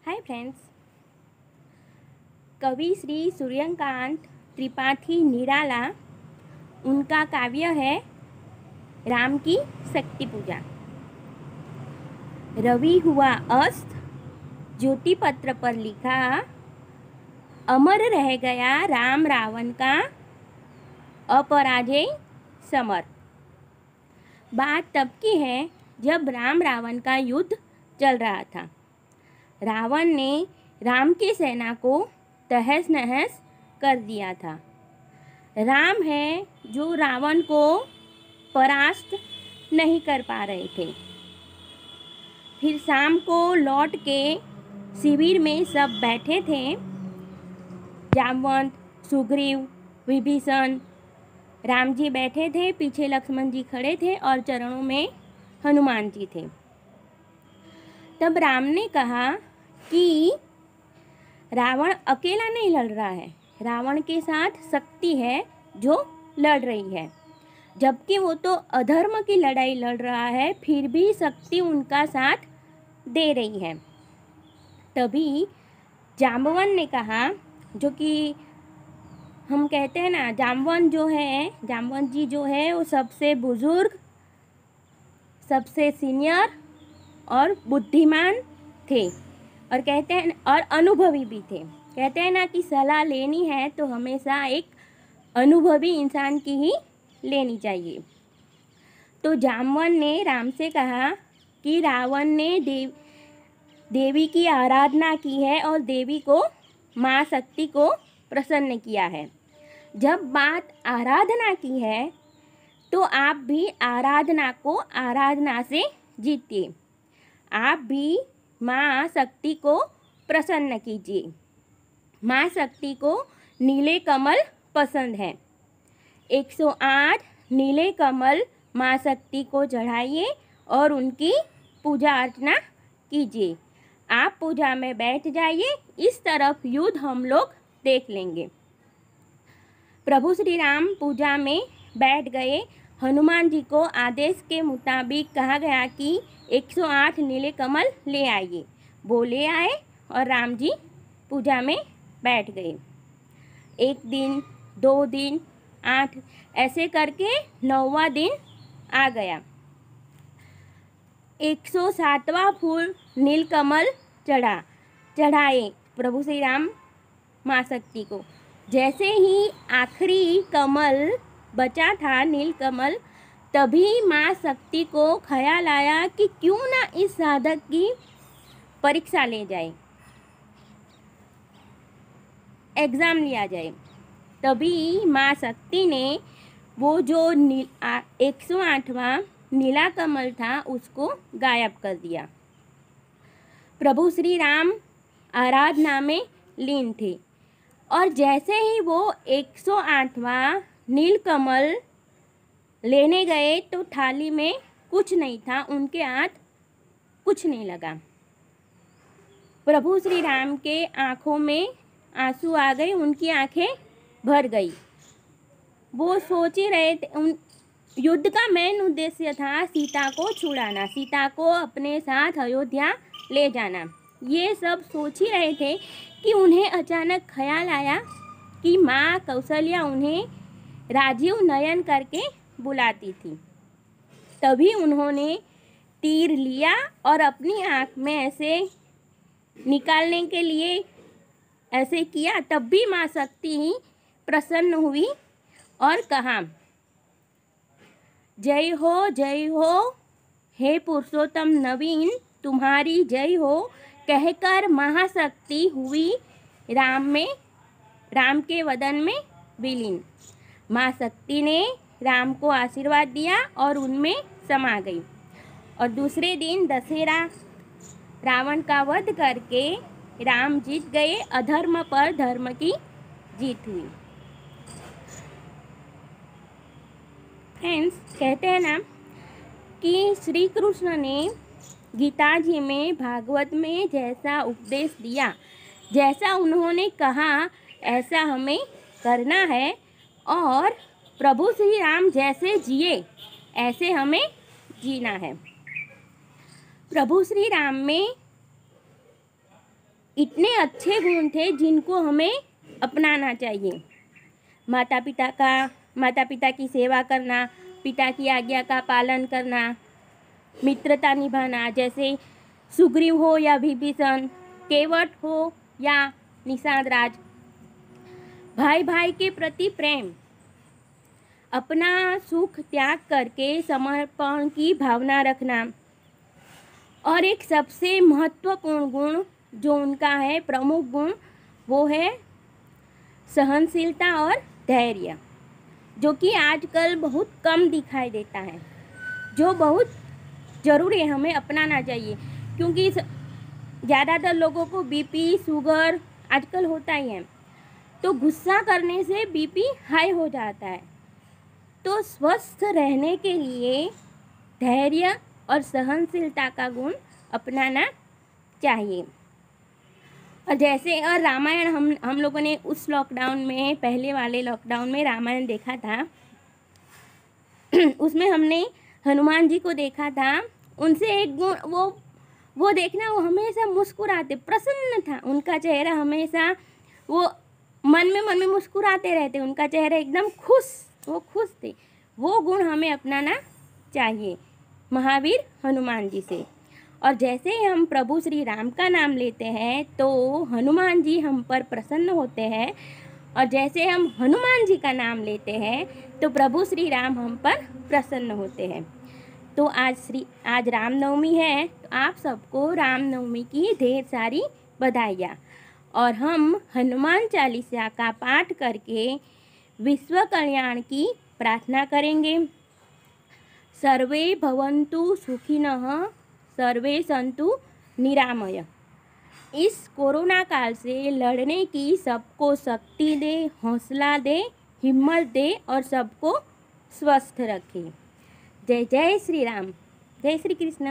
Hi friends. कवि श्री सूर्यकांत त्रिपाठी निराला, उनका काव्य है राम की शक्ति पूजा। रवि हुआ अस्त, ज्योति पत्र पर लिखा, अमर रह गया राम रावण का अपराजय समर। बात तब की है जब राम रावण का युद्ध चल रहा था। रावण ने राम की सेना को तहस नहस कर दिया था। राम है जो रावण को परास्त नहीं कर पा रहे थे। फिर शाम को लौट के शिविर में सब बैठे थे। जामवंत, सुग्रीव, विभीषण, राम जी बैठे थे, पीछे लक्ष्मण जी खड़े थे और चरणों में हनुमान जी थे। तब राम ने कहा कि रावण अकेला नहीं लड़ रहा है, रावण के साथ शक्ति है जो लड़ रही है। जबकि वो तो अधर्म की लड़ाई लड़ रहा है, फिर भी शक्ति उनका साथ दे रही है। तभी जाम्बवन ने कहा, जो कि हम कहते हैं ना, जाम्बवन जी जो है वो सबसे बुजुर्ग, सबसे सीनियर और बुद्धिमान थे और कहते हैं और अनुभवी भी थे। कहते हैं ना कि सलाह लेनी है तो हमेशा एक अनुभवी इंसान की ही लेनी चाहिए। तो जामवन ने राम से कहा कि रावण ने देवी की आराधना की है और देवी को, माँ शक्ति को प्रसन्न किया है। जब बात आराधना की है तो आप भी आराधना को आराधना से जीतिए। आप भी माँ शक्ति को प्रसन्न कीजिए। माँ शक्ति को नीले कमल पसंद है। 108 नीले कमल माँ शक्ति को चढ़ाइए और उनकी पूजा अर्चना कीजिए। आप पूजा में बैठ जाइए, इस तरफ युद्ध हम लोग देख लेंगे। प्रभु श्री राम पूजा में बैठ गए। हनुमान जी को आदेश के मुताबिक कहा गया कि 108 नीले कमल ले आइए। वो ले आए और राम जी पूजा में बैठ गए। 1 दिन, 2 दिन, 8, ऐसे करके 9वां दिन आ गया। 107वां फूल नीलकमल चढ़ाए प्रभु श्री राम माँ शक्ति को। जैसे ही आखिरी कमल बचा था, नीलकमल, तभी माँ शक्ति को ख्याल आया कि क्यों ना इस साधक की परीक्षा ले जाए, एग्ज़ाम लिया जाए। तभी माँ शक्ति ने वो जो 108वां नीला कमल था उसको गायब कर दिया। प्रभु श्री राम आराधना में लीन थे और जैसे ही वो 108वां नीलकमल लेने गए तो थाली में कुछ नहीं था, उनके हाथ कुछ नहीं लगा। प्रभु श्री राम के आँखों में आंसू आ गए, उनकी आंखें भर गई। वो सोच ही रहे थे, युद्ध का मेन उद्देश्य था सीता को छुड़ाना, सीता को अपने साथ अयोध्या ले जाना। ये सब सोच ही रहे थे कि उन्हें अचानक ख्याल आया कि माँ कौशल्या उन्हें राजीव नयन करके बुलाती थी। तभी उन्होंने तीर लिया और अपनी आँख में ऐसे निकालने के लिए ऐसे किया। तब भी माँ शक्ति प्रसन्न हुई और कहा, जय हो हे पुरुषोत्तम नवीन, तुम्हारी जय हो, कहकर महाशक्ति हुई राम के वदन में विलीन। माँ शक्ति ने राम को आशीर्वाद दिया और उनमें समा गई। और दूसरे दिन दशहरा, रावण का वध करके राम जीत गए। अधर्म पर धर्म की जीत हुई। फ्रेंड्स, कहते हैं ना कि श्री कृष्ण ने गीता जी में, भागवत में जैसा उपदेश दिया, जैसा उन्होंने कहा ऐसा हमें करना है और प्रभु श्री राम जैसे जिए ऐसे हमें जीना है। प्रभु श्री राम में इतने अच्छे गुण थे जिनको हमें अपनाना चाहिए। माता पिता की सेवा करना, पिता की आज्ञा का पालन करना, मित्रता निभाना, जैसे सुग्रीव हो या विभीषण, केवट हो या निषाद राज, भाई भाई के प्रति प्रेम, अपना सुख त्याग करके समर्पण की भावना रखना, और एक सबसे महत्वपूर्ण गुण जो उनका है, प्रमुख गुण, वो है सहनशीलता और धैर्य, जो कि आजकल बहुत कम दिखाई देता है, जो बहुत ज़रूरी है, हमें अपनाना चाहिए। क्योंकि ज़्यादातर लोगों को बीपी, शुगर आजकल होता ही है, तो गुस्सा करने से बीपी हाई हो जाता है। तो स्वस्थ रहने के लिए धैर्य और सहनशीलता का गुण अपनाना चाहिए। और जैसे और रामायण हम लोगों ने उस लॉकडाउन में, पहले वाले लॉकडाउन में रामायण देखा था। उसमें हमने हनुमान जी को देखा था। उनसे एक गुण वो देखना, वो हमेशा मुस्कुराते, प्रसन्न था उनका चेहरा, हमेशा वो मन में मुस्कुराते रहते, उनका चेहरा एकदम खुश, वो खुश थे। वो गुण हमें अपनाना चाहिए महावीर हनुमान जी से। और जैसे ही हम प्रभु श्री राम का नाम लेते हैं तो हनुमान जी हम पर प्रसन्न होते हैं, और जैसे हम हनुमान जी का नाम लेते हैं तो प्रभु श्री राम हम पर प्रसन्न होते हैं। तो आज रामनवमी है, तो आप सबको रामनवमी की ढेर सारी बधाइयाँ। और हम हनुमान चालीसा का पाठ करके विश्व कल्याण की प्रार्थना करेंगे। सर्वे भवन्तु सुखिनः, सर्वे संतु निरामय। इस कोरोना काल से लड़ने की सबको शक्ति दे, हौसला दे, हिम्मत दे और सबको स्वस्थ रखे। जय जय श्री राम, जय श्री कृष्ण।